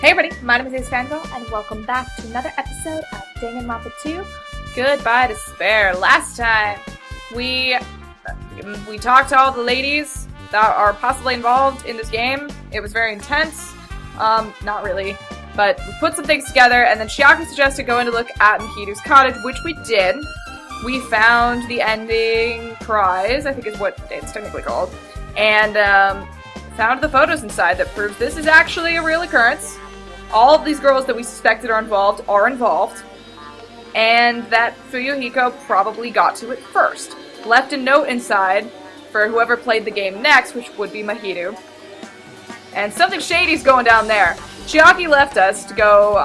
Hey everybody, my name is AceFangirl, and welcome back to another episode of Danganronpa 2, Goodbye Despair. Last time, we talked to all the ladies that are possibly involved in this game. It was very intense. Not really. But we put some things together, and then Chiaki suggested going to look at Mahito's cottage, which we did. We found the ending prize, I think is what it's technically called, and found the photos inside that proves this is actually a real occurrence. All of these girls that we suspected are involved, and that Fuyuhiko probably got to it first. Left a note inside for whoever played the game next, which would be Mahito. And something shady's going down there. Chiaki left us to go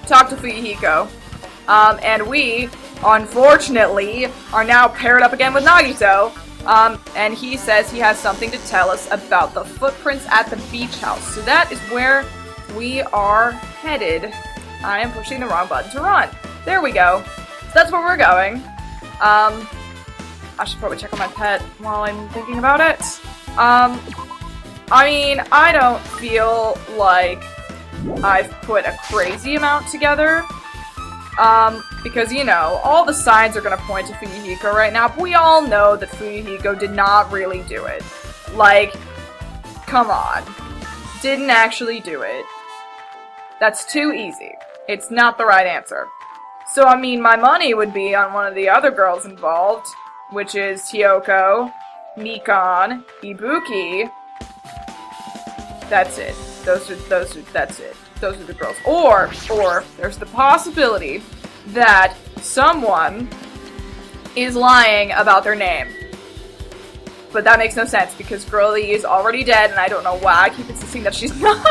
talk to Fuyuhiko, and we, unfortunately, are now paired up again with Nagito. And he says he has something to tell us about the footprints at the beach house. So that is where we are headed. I am pushing the wrong button to run. There we go. So that's where we're going. I should probably check on my pet while I'm thinking about it. I mean, I don't feel like I've put a crazy amount together. Because, you know, all the signs are gonna point to Fuyuhiko right now, but we all know that Fuyuhiko did not really do it. Like, come on. Didn't actually do it. That's too easy. It's not the right answer. So, I mean, my money would be on one of the other girls involved, which is Kyoko, Mikan, Ibuki. That's it. That's it. Those are the girls. Or, there's the possibility that someone is lying about their name. But that makes no sense, because Girlie is already dead, and I don't know why I keep insisting that she's not.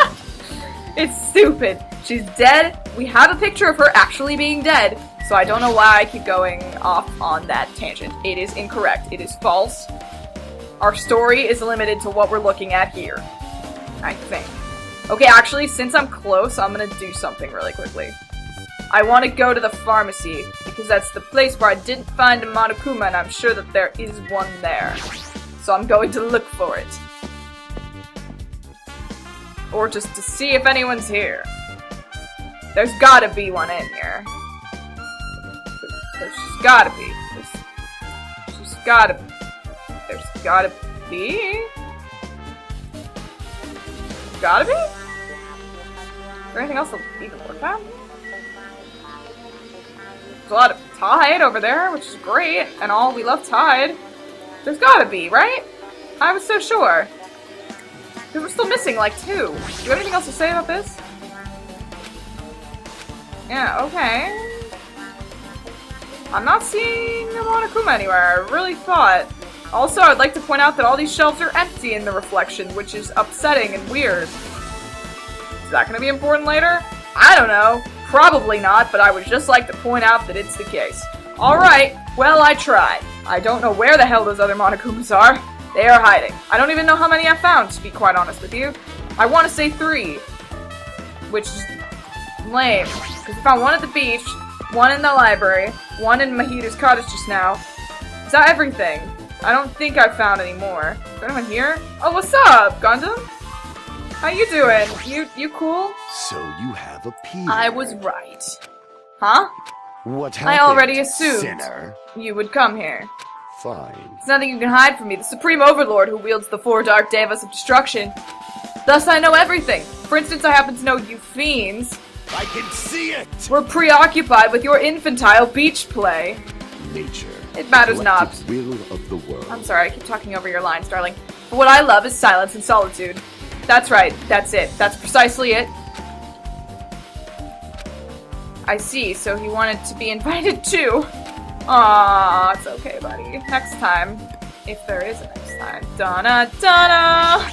It's stupid. She's dead. We have a picture of her actually being dead, so I don't know why I keep going off on that tangent. It is incorrect. It is false. Our story is limited to what we're looking at here, I think. Okay, actually, since I'm close, I'm gonna do something really quickly. I want to go to the pharmacy, because that's the place where I didn't find a Monokuma, and I'm sure that there is one there. So I'm going to look for it. Or just to see if anyone's here. There's gotta be one in here. There's just gotta be. There's just gotta be. There's gotta be? Gotta be? Is there anything else to even look at? There's a lot of Tide over there, which is great, and all we love Tide. There's gotta be, right? I was so sure. Because we're still missing, like, 2. Do you have anything else to say about this? Yeah, okay. I'm not seeing a Monokuma anywhere, I really thought. Also, I'd like to point out that all these shelves are empty in the reflection, which is upsetting and weird. Is that gonna be important later? I don't know. Probably not, but I would just like to point out that it's the case. Alright, well, I tried. I don't know where the hell those other Monokumas are. They are hiding. I don't even know how many I found, to be quite honest with you. I want to say 3. Which is lame. Because we found one at the beach, one in the library, one in Mahito's cottage just now. Is that everything? I don't think I've found any more. Is there anyone here? Oh, what's up, Gundam? How you doing? You cool? So you have appeared. I was right. Huh? What happened, I already assumed sinner? You would come here. Fine. There's nothing you can hide from me, the Supreme Overlord who wields the 4 Dark Devas of Destruction. Thus I know everything. For instance, I happen to know you fiends I can see it! were preoccupied with your infantile beach play. Nature. It matters not. Will of the world. I'm sorry, I keep talking over your lines, darling. But what I love is silence and solitude. That's right, that's it. That's precisely it. I see, so he wanted to be invited too. Aww, it's okay, buddy. Next time. If there is a next time. Donna, Donna!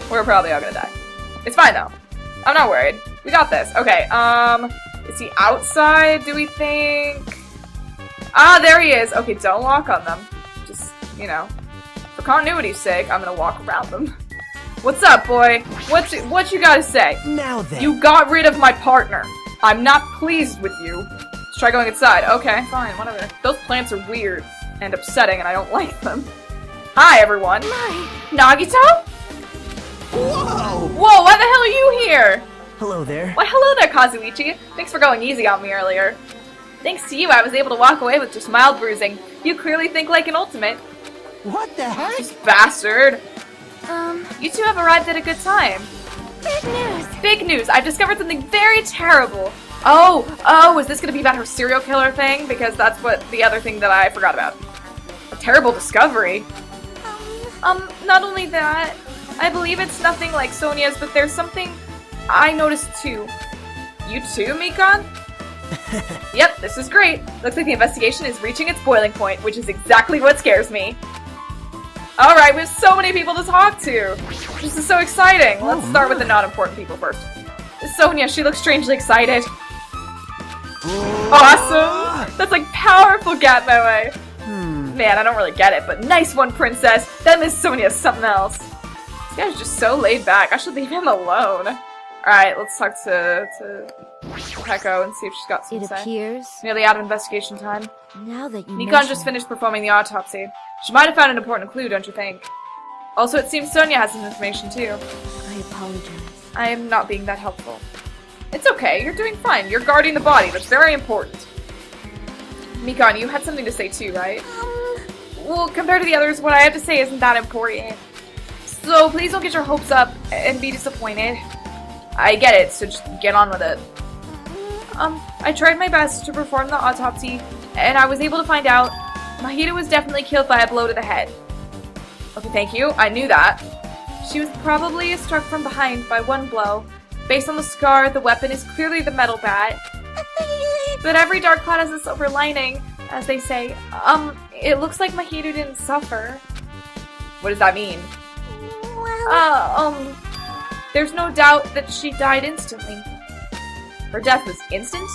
We're probably all gonna die. It's fine, though. I'm not worried. We got this. Okay, is he outside, do we think? Ah, there he is! Okay, don't walk on them. Just, you know, for continuity's sake, I'm gonna walk around them. What's up, boy? What you gotta say? Now then. You got rid of my partner. I'm not pleased with you. Let's try going inside. Okay, fine, whatever. Those plants are weird and upsetting, and I don't like them. Hi, everyone. My. Nagito? Whoa! Whoa, what here! Hello there. Why, hello there, Kazuichi. Thanks for going easy on me earlier. Thanks to you, I was able to walk away with just mild bruising. You clearly think like an ultimate. What the heck? This bastard. You two have arrived at a good time. Big news! Big news! I've discovered something very terrible. Oh, is this gonna be about her serial killer thing? Because that's what the other thing that I forgot about. A terrible discovery. Not only that, I believe it's nothing like Sonia's, but there's something I noticed too. You too, Mikan? Yep, this is great. Looks like the investigation is reaching its boiling point, which is exactly what scares me. Alright, we have so many people to talk to. This is so exciting. Let's start with the not-important people first. Sonia, she looks strangely excited. Awesome! That's like powerful gat moe. Man, I don't really get it, but nice one, princess. That Miss Sonia's something else. This guy's just so laid back. I should leave him alone. Alright, let's talk to Heko and see if she's got something It to say. appears, Nearly out of investigation time. now that you Mikan mention just it, finished performing the autopsy. She might have found an important clue, don't you think? Also, it seems Sonia has some information too. I apologize. I am not being that helpful. It's okay, you're doing fine. You're guarding the body, that's very important. Mikan, you had something to say too, right? Well, compared to the others, what I have to say isn't that important. So please don't get your hopes up and be disappointed. I get it, so just get on with it. I tried my best to perform the autopsy, and I was able to find out Mahito was definitely killed by a blow to the head. Okay, thank you. I knew that. She was probably struck from behind by one blow. Based on the scar, the weapon is clearly the metal bat. But every dark cloud has a silver lining, as they say. It looks like Mahito didn't suffer. What does that mean? There's no doubt that she died instantly. Her death was instant?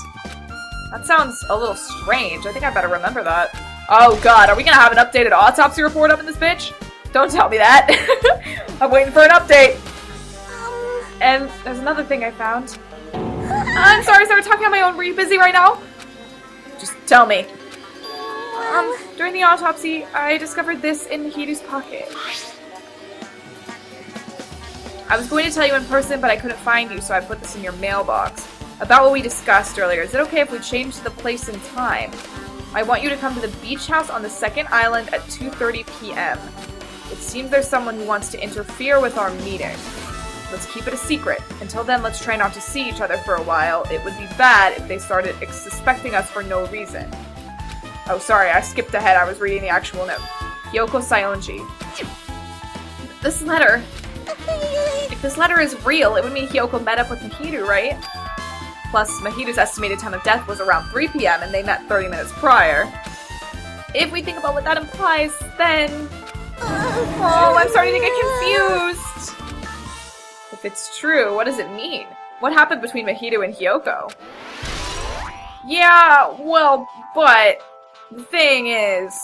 That sounds a little strange. I think I better remember that. Oh god, are we gonna have an updated autopsy report up in this bitch? Don't tell me that. I'm waiting for an update. And there's another thing I found. I'm sorry, I started talking on my own. Were you busy right now? Just tell me. During the autopsy, I discovered this in Mahito's pocket. I was going to tell you in person, but I couldn't find you, so I put this in your mailbox. About what we discussed earlier, is it okay if we change the place and time? I want you to come to the beach house on the second island at 2:30 p.m. It seems there's someone who wants to interfere with our meeting. Let's keep it a secret. Until then, let's try not to see each other for a while. It would be bad if they started suspecting us for no reason. Oh, sorry, I skipped ahead. I was reading the actual note. Yoko Saionji. This letter... If this letter is real, it would mean Hyoko met up with Mahito, right? Plus, Mahito's estimated time of death was around 3 p.m. and they met 30 minutes prior. If we think about what that implies, then... Oh, I'm starting to get confused! If it's true, what does it mean? What happened between Mahito and Hyoko? Yeah, well, but... The thing is...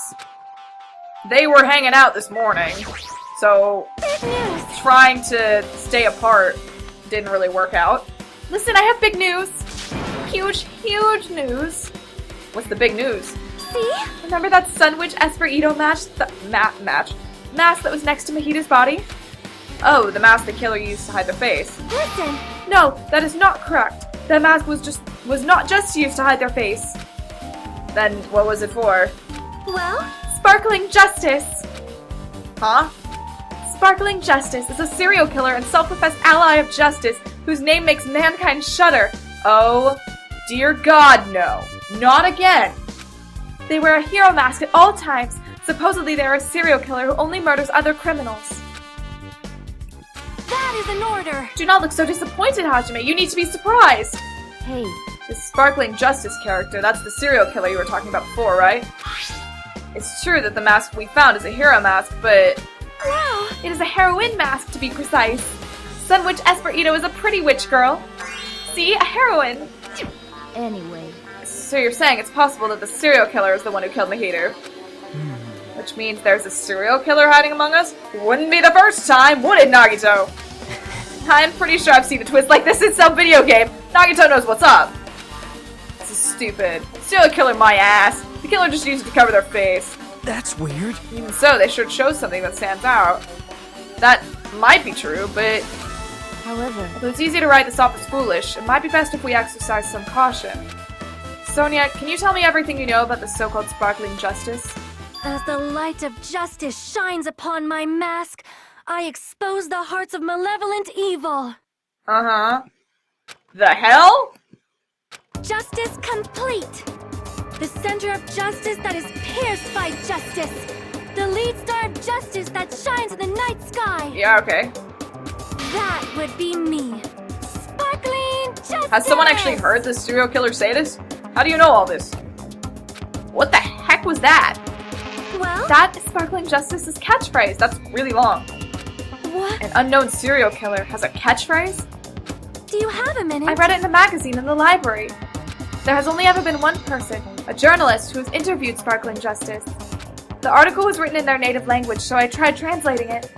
They were hanging out this morning, so... Trying to stay apart didn't really work out. Listen, I have big news! Huge, huge news! What's the big news? See? Remember that Sunwitch Esper Ito mask that was next to Mahito's body? Oh, the mask the killer used to hide their face. Listen! No, that is not correct. That mask was not just used to hide their face. Then what was it for? Well? Sparkling Justice! Huh? Sparkling Justice is a serial killer and self-professed ally of justice whose name makes mankind shudder. Oh, dear God, no. Not again. They wear a hero mask at all times. Supposedly they are a serial killer who only murders other criminals. That is an order! Do not look so disappointed, Hajime. You need to be surprised. Hey, This Sparkling Justice character, that's the serial killer you were talking about before, right? It's true that the mask we found is a hero mask, but... wow! It is a heroine mask, to be precise. Sunwitch Esper Ito is a pretty witch girl. See? A heroine. Anyway, So you're saying it's possible that the serial killer is the one who killed Mahito? Which means there's a serial killer hiding among us? Wouldn't be the first time, would it, Nagito? I'm pretty sure I've seen a twist like this in some video game. Nagito knows what's up. This is stupid. Serial killer my ass. The killer just used it to cover their face. That's weird. Even so, they should show something that stands out. That might be true, but However, Although it's easy to write this off as foolish, it might be best if we exercise some caution. Sonia, can you tell me everything you know about the so-called sparkling justice? as the light of justice shines upon my mask, I expose the hearts of malevolent evil. Uh-huh. The hell? Justice complete. The center of justice that is pierced by justice. The lead star of justice that shines in the night sky. Yeah, okay. That would be me. Sparkling justice! Has someone actually heard this serial killer say this? How do you know all this? What the heck was that? Well, That is Sparkling Justice's catchphrase. That's really long. what? An unknown serial killer has a catchphrase? Do you have a minute? I read it in a magazine in the library. There has only ever been one person, a journalist, who has interviewed Sparkling Justice. The article was written in their native language, so I tried translating it.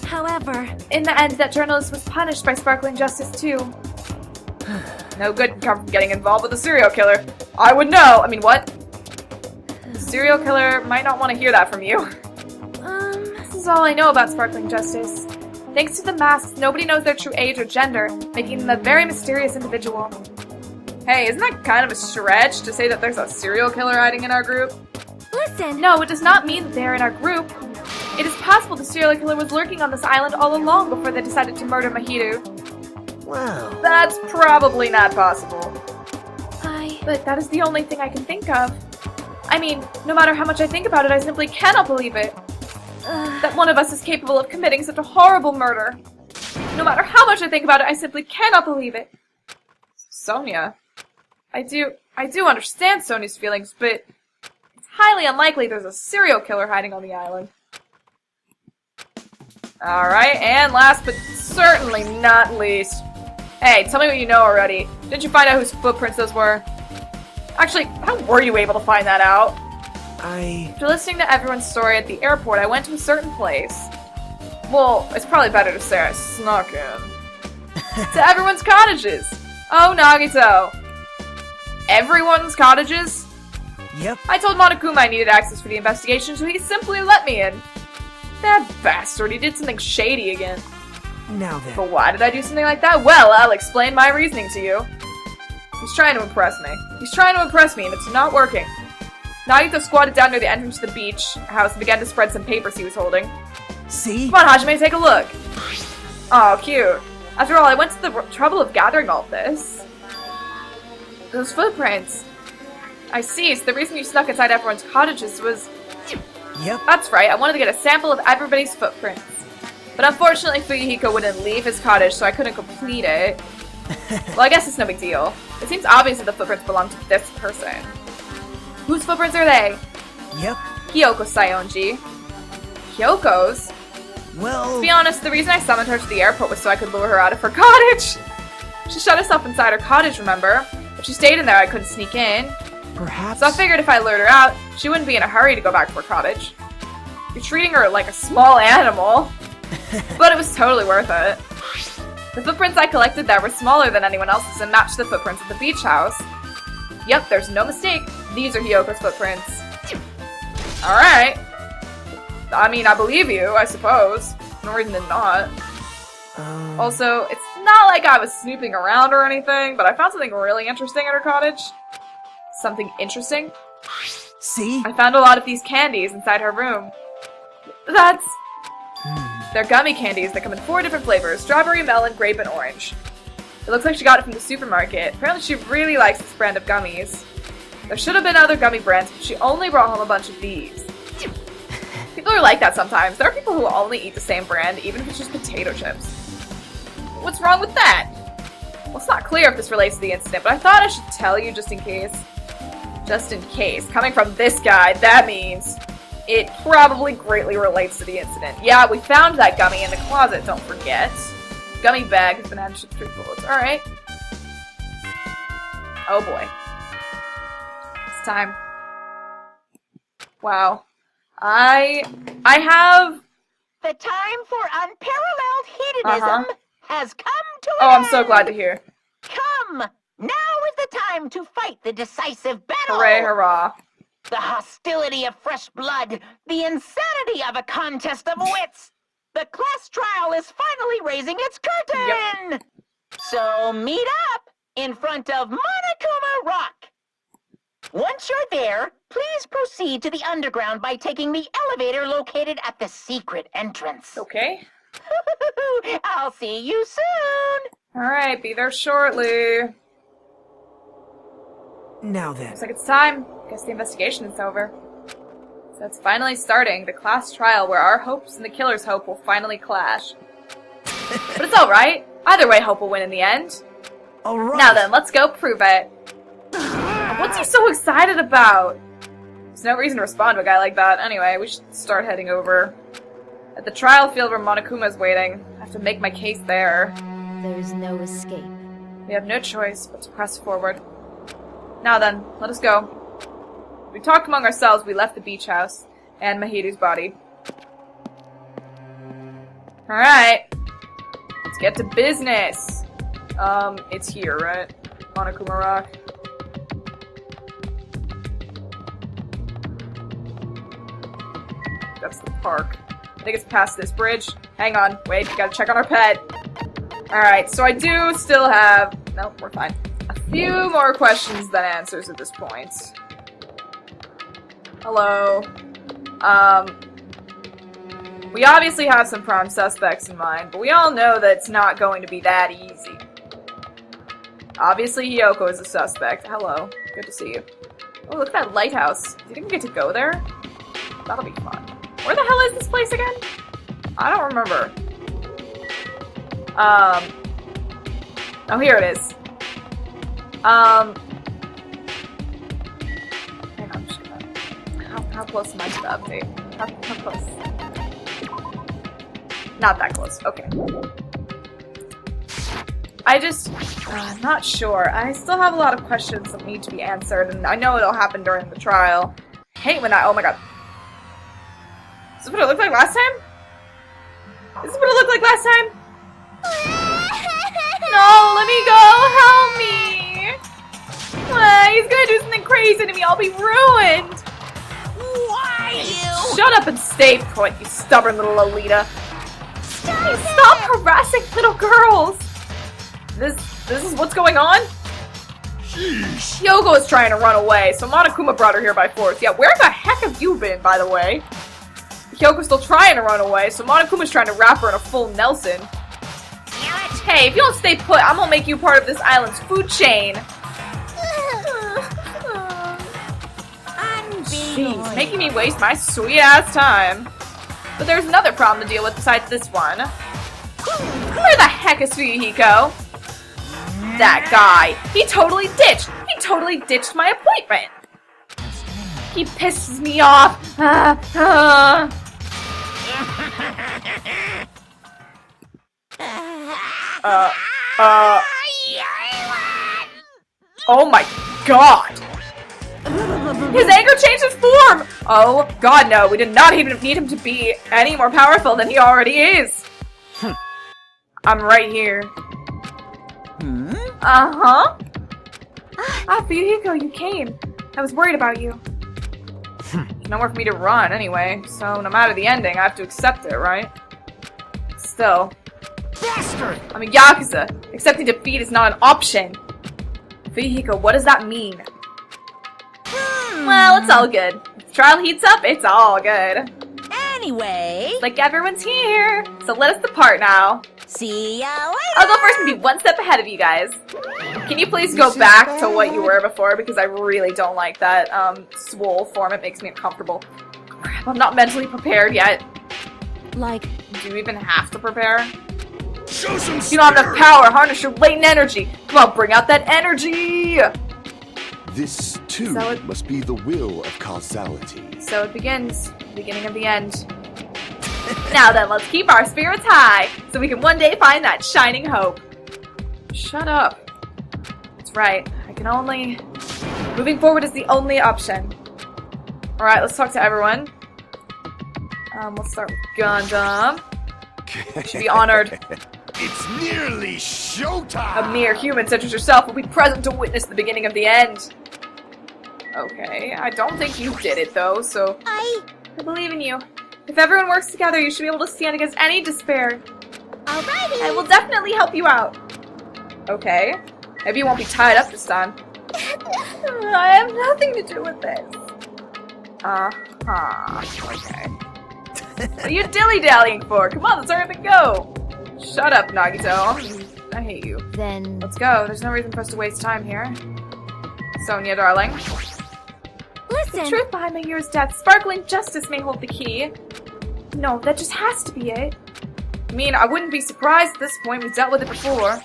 However, In the end, that journalist was punished by Sparkling Justice too. No good can come from getting involved with a serial killer. I would know. I mean, what? The serial killer might not want to hear that from you. This is all I know about Sparkling Justice. Thanks to the masks, nobody knows their true age or gender, making them a very mysterious individual. Hey, isn't that kind of a stretch to say that there's a serial killer hiding in our group? listen. No, it does not mean that they are in our group. It is possible the serial killer was lurking on this island all along before they decided to murder Mahiru. Well, That's probably not possible. I... But that is the only thing I can think of. I mean, no matter how much I think about it, I simply cannot believe it. That one of us is capable of committing such a horrible murder. No matter how much I think about it, I simply cannot believe it. Sonia. I do understand Sonia's feelings, but it's highly unlikely there's a serial killer hiding on the island. Alright, and last but certainly not least. Hey, tell me what you know already. Didn't you find out whose footprints those were? Actually, how were you able to find that out? After listening to everyone's story at the airport, I went to a certain place. Well, it's probably better to say I snuck in. To everyone's cottages! Oh, Nagito! Everyone's cottages? Yep. I told Monokuma I needed access for the investigation, so he simply let me in. That bastard, he did something shady again. Now then. But why did I do something like that? Well, I'll explain my reasoning to you. He's trying to impress me. He's trying to impress me, and it's not working. Nagito squatted down near the entrance to the beach house and began to spread some papers he was holding. See? Come on, Hajime, take a look. Oh, cute. After all, I went to the trouble of gathering all this. Those footprints. I see, so the reason you snuck inside everyone's cottages was... Yep. That's right, I wanted to get a sample of everybody's footprints. But unfortunately, Fuyuhiko wouldn't leave his cottage, so I couldn't complete it. Well, I guess it's no big deal. It seems obvious that the footprints belong to this person. Whose footprints are they? Yep. Hyoko's Sayonji. Hyoko's? Well... To be honest, the reason I summoned her to the airport was so I could lure her out of her cottage. She shut herself inside her cottage, remember? If she stayed in there, I couldn't sneak in. Perhaps... So I figured if I lured her out, she wouldn't be in a hurry to go back to her cottage. You're treating her like a small animal. But it was totally worth it. The footprints I collected there were smaller than anyone else's and matched the footprints at the beach house. Yep, there's no mistake. These are Hyoko's footprints. Alright. I mean, I believe you, I suppose. No reason to not. Also, it's not like I was snooping around or anything, but I found something really interesting at her cottage. Something interesting? See? I found a lot of these candies inside her room. That's... They're gummy candies that come in 4 different flavors: strawberry, melon, grape, and orange. It looks like she got it from the supermarket. Apparently she really likes this brand of gummies. There should have been other gummy brands, but she only brought home a bunch of these. People are like that sometimes. There are people who only eat the same brand, even if it's just potato chips. What's wrong with that? Well, it's not clear if this relates to the incident, but I thought I should tell you just in case. Just in case. Coming from this guy, that means it probably greatly relates to the incident. Yeah, we found that gummy in the closet, don't forget. Gummy bag has been added to 3 bullets. Alright. Oh boy. It's time. Wow. I have... The time for unparalleled hedonism has come to an Oh, I'm so end. glad to hear. Come! Now is the time to fight the decisive battle! Hooray, hurrah. The hostility of fresh blood, the insanity of a contest of wits, The class trial is finally raising its curtain! Yep. So meet up in front of Monokuma Rock. Once you're there, please proceed to the underground by taking the elevator located at the secret entrance. Okay. I'll see you soon! Alright, be there shortly. Now then. Looks like it's time. Guess the investigation is over. So it's finally starting, the class trial where our hopes and the killer's hope will finally clash. But it's alright. Either way, hope will win in the end. Alright. Now then, let's go prove it. What's he so excited about? There's no reason to respond to a guy like that. Anyway, we should start heading over. At the trial field where Monokuma's waiting. I have to make my case there. There is no escape. We have no choice but to press forward. Now then, let us go. We talked among ourselves, we left the beach house and Mahiru's body. Alright. Let's get to business. It's here, right? Monokuma Rock. That's the park. I think it's past this bridge. Hang on, wait, gotta check on our pet. Alright, so I do still have... Nope, we're fine. A few more questions than answers at this point. Hello. We obviously have some prime suspects in mind, but we all know that it's not going to be that easy. Obviously, Hiyoko is a suspect. Hello. Good to see you. Oh, look at that lighthouse. Do you think we get to go there? That'll be fun. Where the hell is this place again? I don't remember. Oh, here it is. Hang on, I'm just gonna... How close am I to the update? How close? Not that close. Okay. I'm not sure. I still have a lot of questions that need to be answered, and I know it'll happen during the trial. I hate when oh my god. Is this what it looked like last time? Is this what it looked like last time? No, let me go! Help me! He's gonna do something crazy to me, I'll be ruined! Why you? Shut up and stay put, you stubborn little Lolita. Stop harassing little girls! This is what's going on? Sheesh. Hiyoko is trying to run away, so Monokuma brought her here by force. Yeah, where the heck have you been, by the way? Hyoko's still trying to run away, so Monokuma's trying to wrap her in a full Nelson. Hey, if you don't stay put, I'm gonna make you part of this island's food chain. Jeez, making me waste my sweet-ass time. But there's another problem to deal with besides this one. Where the heck is Fuyuhiko? That guy. He totally ditched my appointment. He pisses me off. Oh my god. His anger changed its form! Oh god, no, we did not even need him to be any more powerful than he already is. I'm right here. Uh-huh. Fuyuhiko, you came. I was worried about you. There's nowhere for me to run anyway, so no matter the ending, I have to accept it, right? Still. Bastard! I'm a Yakuza. Accepting defeat is not an option. Fuyuhiko, what does that mean? Well, it's all good. If the trial heats up, it's all good. Anyway, Like everyone's here, so let us depart now. see ya later. I'll go first and be one step ahead of you guys. Can you please go back to what you were before, because I really don't like that swole form. It makes me uncomfortable. Crap, I'm not mentally prepared yet. Like, Do you even have to prepare? Show some You don't have enough power. Harness your latent energy. Come on, bring out that energy. This, too, So it- must be the will of causality. So it begins. Beginning of the end. Now then, let's keep our spirits high, so we can one day find that shining hope. Shut up. That's right. I can only... Moving forward is the only option. Alright, let's talk to everyone. Let's start with Gundam. Should be honored. It's nearly showtime! A mere human such as yourself will be present to witness the beginning of the end. Okay, I don't think you did it though, so I I believe in you. If everyone works together, you should be able to stand against any despair. Alrighty. I will definitely help you out. Okay. Maybe you won't be tied up this time. I have nothing to do with this. Okay. What are you dilly-dallying for? Come on, let's hurry up and go. Shut up, Nagito. I hate you. Then Let's go. There's no reason for us to waste time here. Sonia, darling. The listen. truth behind my hero's death, sparkling justice may hold the key. No, that just has to be it. I mean, I wouldn't be surprised at this point. We've dealt with it before.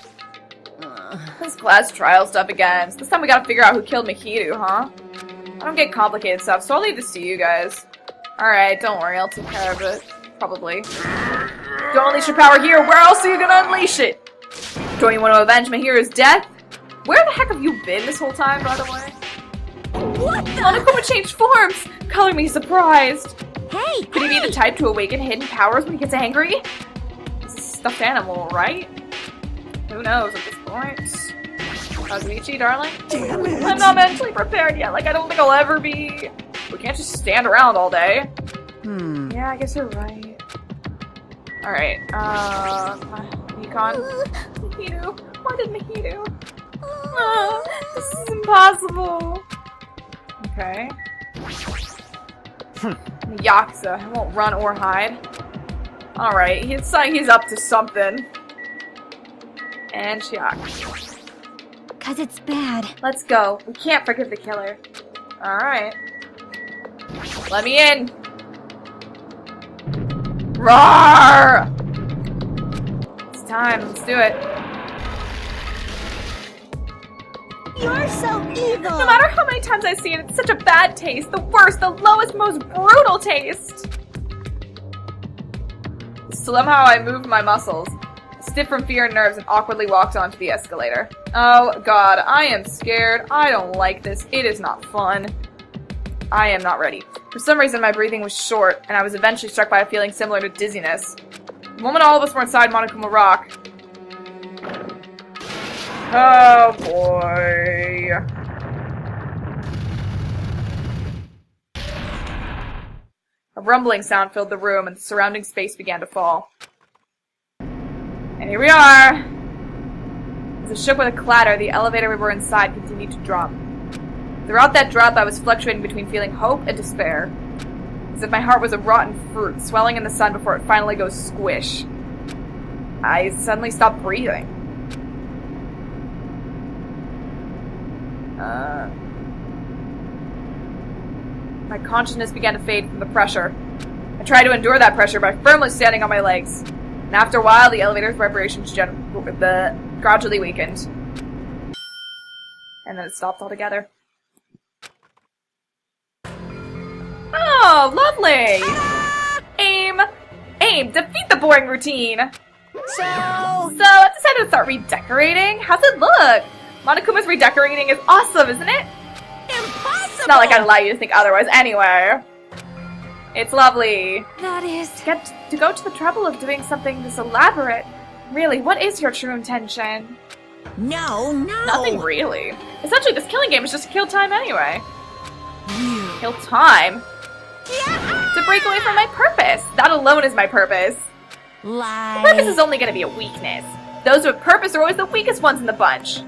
This class trial stuff again. So this time we gotta figure out who killed Mahiru, huh? I don't get complicated stuff, so I'll leave this to you guys. Alright, don't worry, I'll take care of it. Probably. Don't unleash your power here, where else are you gonna unleash it? Don't you want to avenge Mahiru's death? Where the heck have you been this whole time, by the way? What the? Monokuma changed forms! Color me surprised! Hey, Could he be the type to awaken hidden powers when he gets angry? He's a stuffed animal, right? Who knows at this point? Kazuichi, darling? Damn it. I'm not mentally prepared yet, like I don't think I'll ever be. We can't just stand around all day. Yeah, I guess you're right. Alright, Nikon. Mahiru? Why did Mahiru? This is impossible. Okay. Yakuza. He won't run or hide. Alright, he's up to something. And Chiak. 'cause it's bad. Let's go. We can't forgive the killer. Alright. Let me in! Roar! It's time. Let's do it. You're so evil. No matter how many times I've seen it, it's such a bad taste. The worst, the lowest, most brutal taste. Somehow I moved my muscles, stiff from fear and nerves, and awkwardly walked onto the escalator. Oh god, I am scared. I don't like this. It is not fun. I am not ready. For some reason, my breathing was short, and I was eventually struck by a feeling similar to dizziness. The moment all of us were inside Monokuma Rock. Oh boy. A rumbling sound filled the room, and the surrounding space began to fall. And here we are! As it shook with a clatter, the elevator we were inside continued to drop. Throughout that drop, I was fluctuating between feeling hope and despair. As if my heart was a rotten fruit, swelling in the sun before it finally goes squish. I suddenly stopped breathing. My consciousness began to fade from the pressure. I tried to endure that pressure by firmly standing on my legs. And after a while, the elevator's vibrations gradually weakened. And then it stopped altogether. Oh, lovely! Aim! Aim! Defeat the boring routine! So I decided to start redecorating. How's it look? Monokuma's redecorating is awesome, isn't it? Impossible! It's not like I'd allow you to think otherwise anyway. It's lovely. That is. To go to the trouble of doing something this elaborate. Really, what is your true intention? No. Nothing really. Essentially, this killing game is just to kill time anyway. Kill time? Yeah! To break away from my purpose. That alone is my purpose. Lie. Purpose is only going to be a weakness. Those with purpose are always the weakest ones in the bunch.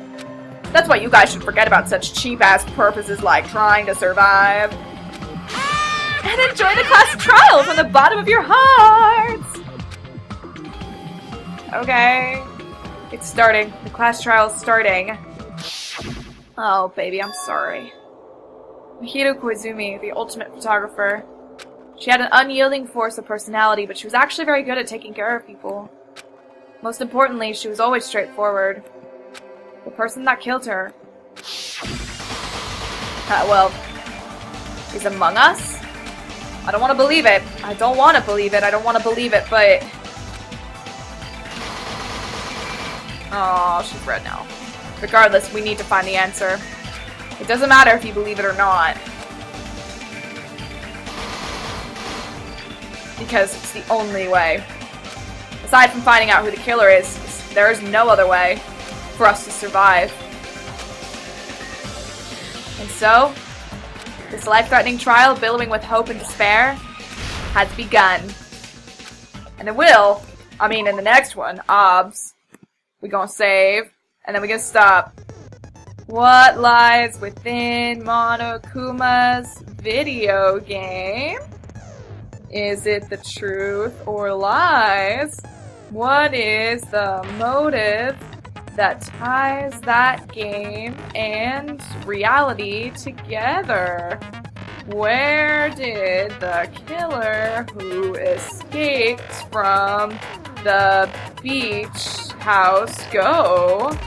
That's why you guys should forget about such cheap-ass purposes like trying to survive. And enjoy the class trial from the bottom of your hearts! Okay. It's starting. The class trial's starting. Oh, baby, I'm sorry. Mahiru Koizumi, the ultimate photographer. She had an unyielding force of personality, but she was actually very good at taking care of people. Most importantly, she was always straightforward. The person that killed her... well... is among us? I don't want to believe it. I don't want to believe it. I don't want to believe it, but... Oh, she's red now. Regardless, we need to find the answer. It doesn't matter if you believe it or not. Because it's the only way. Aside from finding out who the killer is, there is no other way for us to survive. And so, this life-threatening trial billowing with hope and despair, has begun. And it will. I mean, in the next one, OBS. We gonna save, and then we gonna stop. What lies within Monokuma's video game? Is it the truth or lies? What is the motive that ties that game and reality together? Where did the killer who escaped from the beach house go?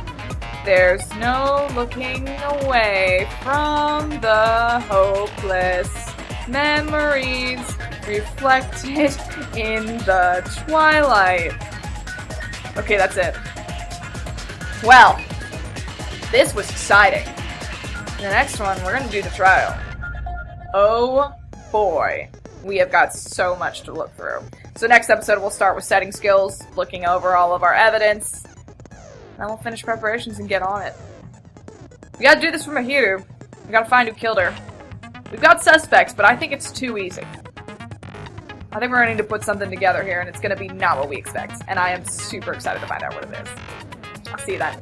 There's no looking away from the hopeless memories reflected in the twilight. Okay, that's it. Well, this was exciting. In the next one, we're gonna do the trial. Oh boy, we have got so much to look through. So next episode, we'll start with setting skills, looking over all of our evidence, and then we'll finish preparations and get on it. We gotta do this for Mahiru. We gotta find who killed her. We've got suspects, but I think it's too easy. I think we're gonna need to put something together here, and it's gonna be not what we expect. And I am super excited to find out what it is. I'll see you then.